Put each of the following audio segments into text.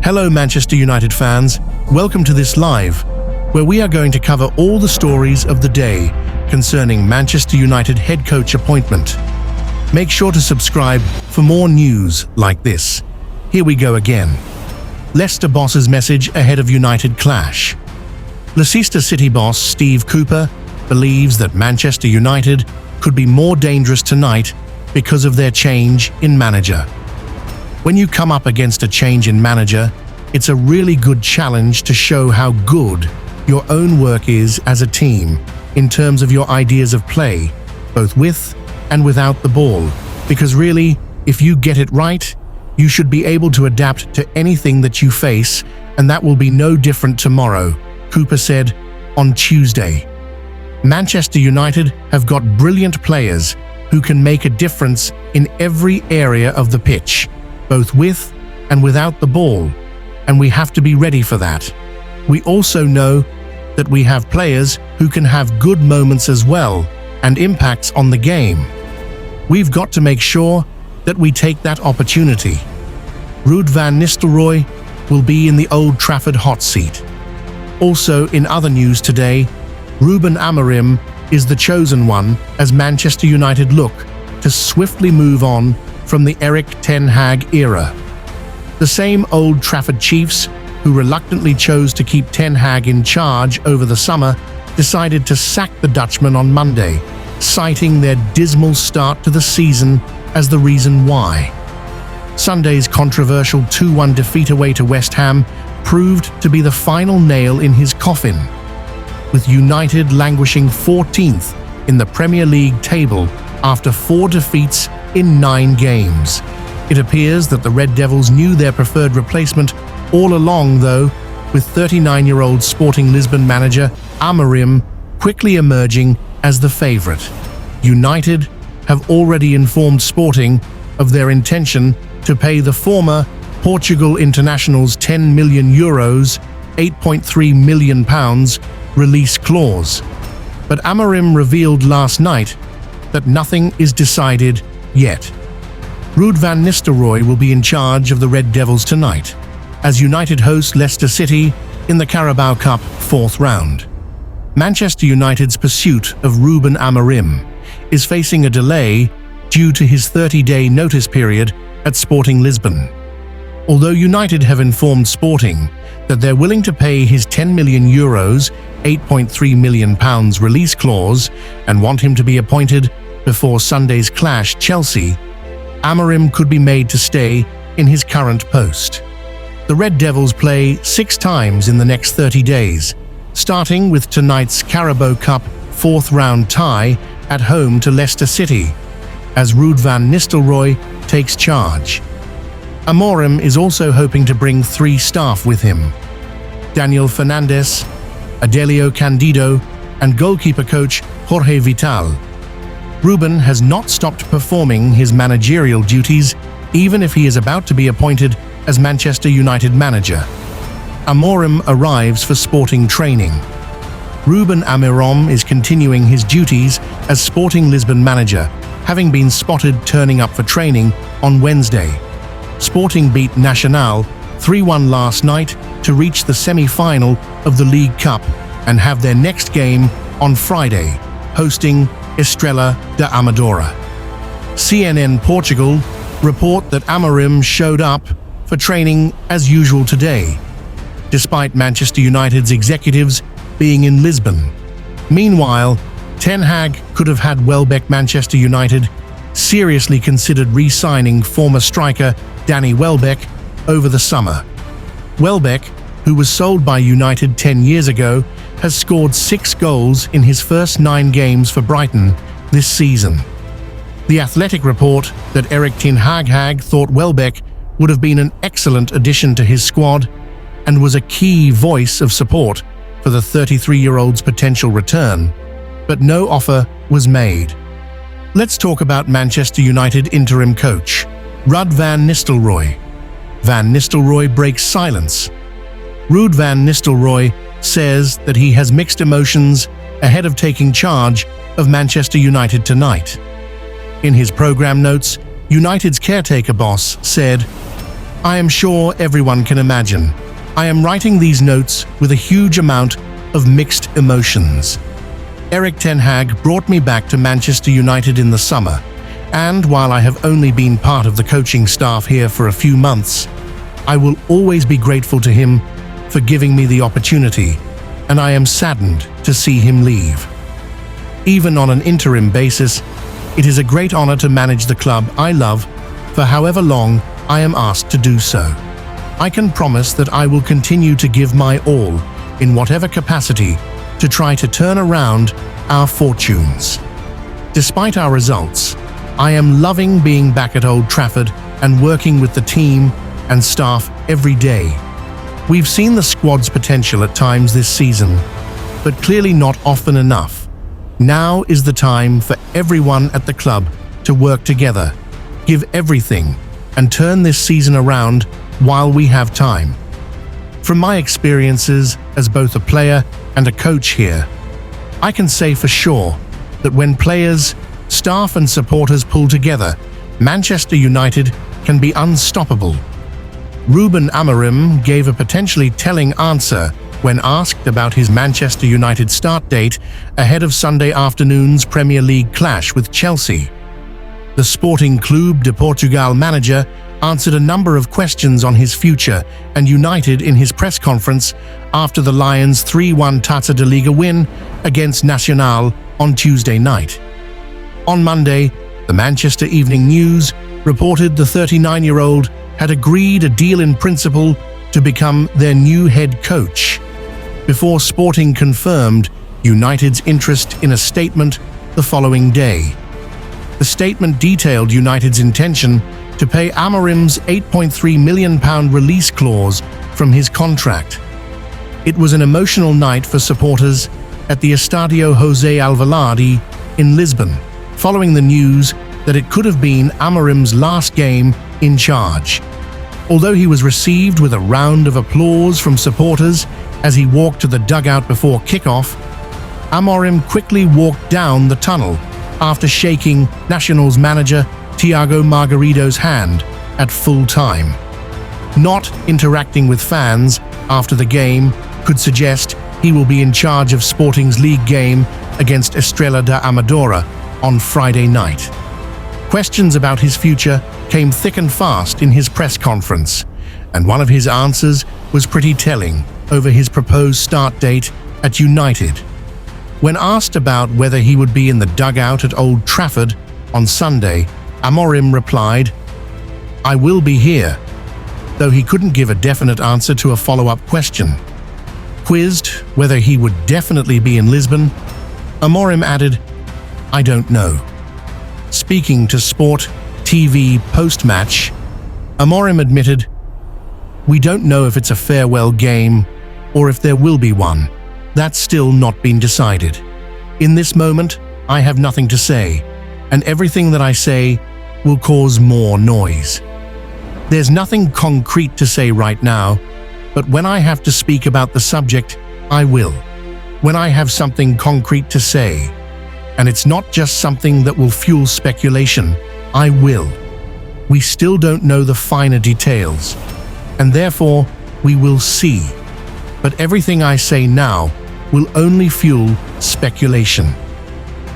Hello Manchester United fans, welcome to this live, where we are going to cover all the stories of the day concerning Manchester United head coach appointment. Make sure to subscribe for more news like this. Here we go again. Leicester boss's message ahead of United clash. Leicester City boss Steve Cooper believes that Manchester United could be more dangerous tonight because of their change in manager. When you come up against a change in manager, it's a really good challenge to show how good your own work is as a team in terms of your ideas of play, both with and without the ball. Because really, if you get it right, you should be able to adapt to anything that you face, and that will be no different tomorrow, Cooper said on Tuesday. Manchester United have got brilliant players who can make a difference in every area of the pitch, both with and without the ball, and we have to be ready for that. We also know that we have players who can have good moments as well and impacts on the game. We've got to make sure that we take that opportunity. Ruud van Nistelrooy will be in the Old Trafford hot seat. Also in other news today, Ruben Amorim is the chosen one as Manchester United look to swiftly move on from the Erik ten Hag era. The same Old Trafford Chiefs, who reluctantly chose to keep Ten Hag in charge over the summer, decided to sack the Dutchman on Monday, citing their dismal start to the season as the reason why. Sunday's controversial 2-1 defeat away to West Ham proved to be the final nail in his coffin, with United languishing 14th in the Premier League table after 4 defeats in 9 games. It appears that the Red Devils knew their preferred replacement all along, though, with 39-year-old Sporting Lisbon manager Amorim quickly emerging as the favourite. United have already informed Sporting of their intention to pay the former Portugal international's €10 million, £8.3 million release clause. But Amorim revealed last night that nothing is decided yet. Ruud van Nistelrooy will be in charge of the Red Devils tonight, as United host Leicester City in the Carabao Cup 4th round. Manchester United's pursuit of Ruben Amorim is facing a delay due to his 30-day notice period at Sporting Lisbon. Although United have informed Sporting that they're willing to pay his €10 million, £8.3 million release clause and want him to be appointed before Sunday's clash Chelsea, Amorim could be made to stay in his current post. The Red Devils play 6 times in the next 30 days, starting with tonight's Carabao Cup 4th round tie at home to Leicester City, as Ruud van Nistelrooy takes charge. Amorim is also hoping to bring 3 staff with him: Daniel Fernandes, Adelio Candido, and goalkeeper coach Jorge Vital. Ruben has not stopped performing his managerial duties, even if he is about to be appointed as Manchester United manager. Amorim arrives for Sporting training. Ruben Amorim is continuing his duties as Sporting Lisbon manager, having been spotted turning up for training on Wednesday. Sporting beat Nacional 3-1 last night to reach the semi-final of the League Cup and have their next game on Friday, hosting Estrela da Amadora. CNN Portugal report that Amorim showed up for training as usual today, despite Manchester United's executives being in Lisbon. Meanwhile, Ten Hag could have had Welbeck. Manchester United seriously considered re-signing former striker Danny Welbeck over the summer. Welbeck, who was sold by United 10 years ago, has scored 6 goals in his first 9 games for Brighton this season. The Athletic report that Erik ten Hag thought Welbeck would have been an excellent addition to his squad and was a key voice of support for the 33-year-old's potential return, but no offer was made. Let's talk about Manchester United interim coach Ruud van Nistelrooy. Van Nistelrooy breaks silence. Ruud van Nistelrooy says that he has mixed emotions ahead of taking charge of Manchester United tonight. In his program notes, United's caretaker boss said, I am sure everyone can imagine. I am writing these notes with a huge amount of mixed emotions. Erik ten Hag brought me back to Manchester United in the summer, and while I have only been part of the coaching staff here for a few months, I will always be grateful to him for giving me the opportunity, and I am saddened to see him leave. Even on an interim basis, it is a great honor to manage the club I love for however long I am asked to do so. I can promise that I will continue to give my all in whatever capacity to try to turn around our fortunes. Despite our results, I am loving being back at Old Trafford and working with the team and staff every day. We've seen the squad's potential at times this season, but clearly not often enough. Now is the time for everyone at the club to work together, give everything, and turn this season around while we have time. From my experiences as both a player and a coach here, I can say for sure that when players, staff and supporters pull together, Manchester United can be unstoppable. Ruben Amorim gave a potentially telling answer when asked about his Manchester United start date ahead of Sunday afternoon's Premier League clash with Chelsea. The Sporting Clube de Portugal manager answered a number of questions on his future and United in his press conference after the Lions' 3-1 Taça de Liga win against Nacional on Tuesday night. On Monday, the Manchester Evening News reported the 39-year-old had agreed a deal in principle to become their new head coach, before Sporting confirmed United's interest in a statement the following day. The statement detailed United's intention to pay Amorim's £8.3 million release clause from his contract. It was an emotional night for supporters at the Estadio José Alvalade in Lisbon, following the news that it could have been Amorim's last game in charge. Although he was received with a round of applause from supporters as he walked to the dugout before kickoff, Amorim quickly walked down the tunnel after shaking Nacional's manager Thiago Margarido's hand at full time. Not interacting with fans after the game could suggest he will be in charge of Sporting's league game against Estrela da Amadora on Friday night. Questions about his future came thick and fast in his press conference, and one of his answers was pretty telling over his proposed start date at United. When asked about whether he would be in the dugout at Old Trafford on Sunday, Amorim replied, "I will be here," though he couldn't give a definite answer to a follow-up question. Quizzed whether he would definitely be in Lisbon, Amorim added, "I don't know." Speaking to Sport TV post-match, Amorim admitted, "We don't know if it's a farewell game or if there will be one. That's still not been decided. In this moment, I have nothing to say, and everything that I say will cause more noise. There's nothing concrete to say right now, but when I have to speak about the subject, I will. When I have something concrete to say, and it's not just something that will fuel speculation, I will. We still don't know the finer details, and therefore we will see. But everything I say now will only fuel speculation.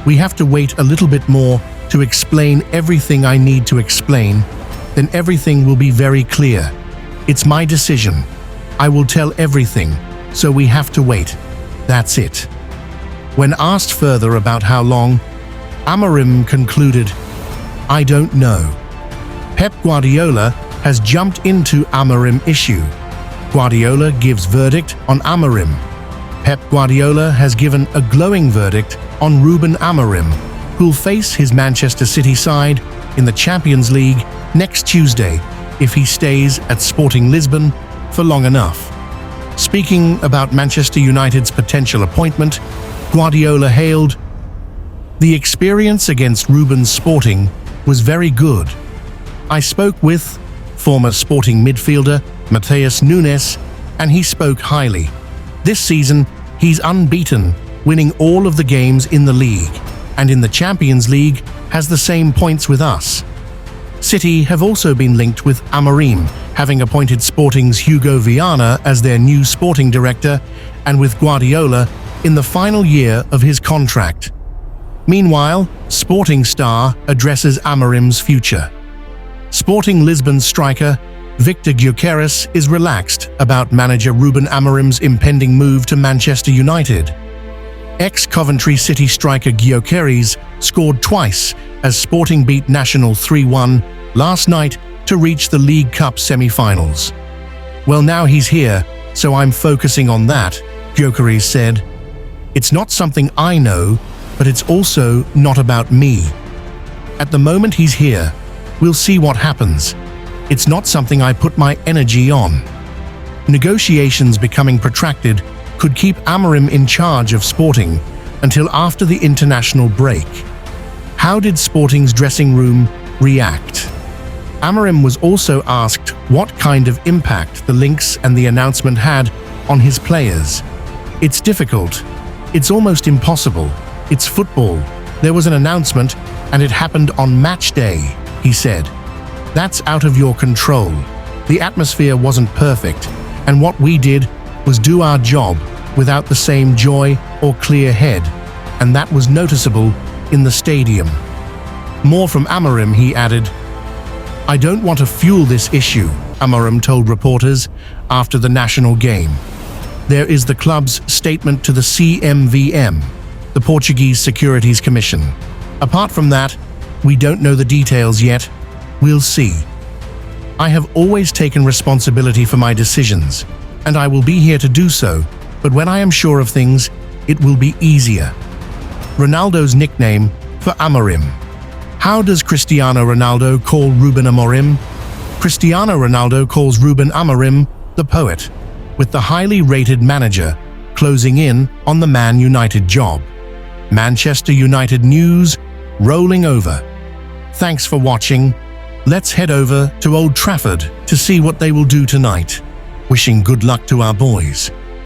We have to wait a little bit more to explain everything I need to explain, then everything will be very clear. It's my decision. I will tell everything, so we have to wait. That's it." When asked further about how long, Amorim concluded, "I don't know." Pep Guardiola has jumped into Amorim issue. Guardiola gives verdict on Amorim. Pep Guardiola has given a glowing verdict on Ruben Amorim, who'll face his Manchester City side in the Champions League next Tuesday if he stays at Sporting Lisbon for long enough. Speaking about Manchester United's potential appointment, Guardiola hailed, "The experience against Ruben's Sporting was very good. I spoke with former Sporting midfielder Matheus Nunes, and he spoke highly. This season, he's unbeaten, winning all of the games in the league, and in the Champions League has the same points with us." City have also been linked with Amorim, having appointed Sporting's Hugo Viana as their new sporting director and with Guardiola in the final year of his contract. Meanwhile, Sporting Star addresses Amorim's future. Sporting Lisbon striker Victor Gyökeres is relaxed about manager Ruben Amorim's impending move to Manchester United. Ex-Coventry City striker Gyökeres scored twice as Sporting beat National 3-1 last night to reach the League Cup semi-finals. "Well, now he's here, so I'm focusing on that," Gyökeres said. "It's not something I know, but it's also not about me. At the moment he's here, we'll see what happens. It's not something I put my energy on." Negotiations becoming protracted could keep Amorim in charge of Sporting until after the international break. How did Sporting's dressing room react? Amorim was also asked what kind of impact the links and the announcement had on his players. "It's difficult. It's almost impossible. It's football. There was an announcement and it happened on match day," he said. "That's out of your control. The atmosphere wasn't perfect, and what we did was do our job without the same joy or clear head, and that was noticeable in the stadium." More from Amorim, he added. "I don't want to fuel this issue," Amorim told reporters after the national game. There is the club's statement to the CMVM, the Portuguese Securities Commission. "Apart from that, we don't know the details yet. We'll see. I have always taken responsibility for my decisions, and I will be here to do so, but when I am sure of things, it will be easier." Ronaldo's nickname for Amorim. How does Cristiano Ronaldo call Ruben Amorim? Cristiano Ronaldo calls Ruben Amorim the poet, with the highly rated manager closing in on the Man United job. Manchester United news rolling over. Thanks for watching. Let's head over to Old Trafford to see what they will do tonight. Wishing good luck to our boys.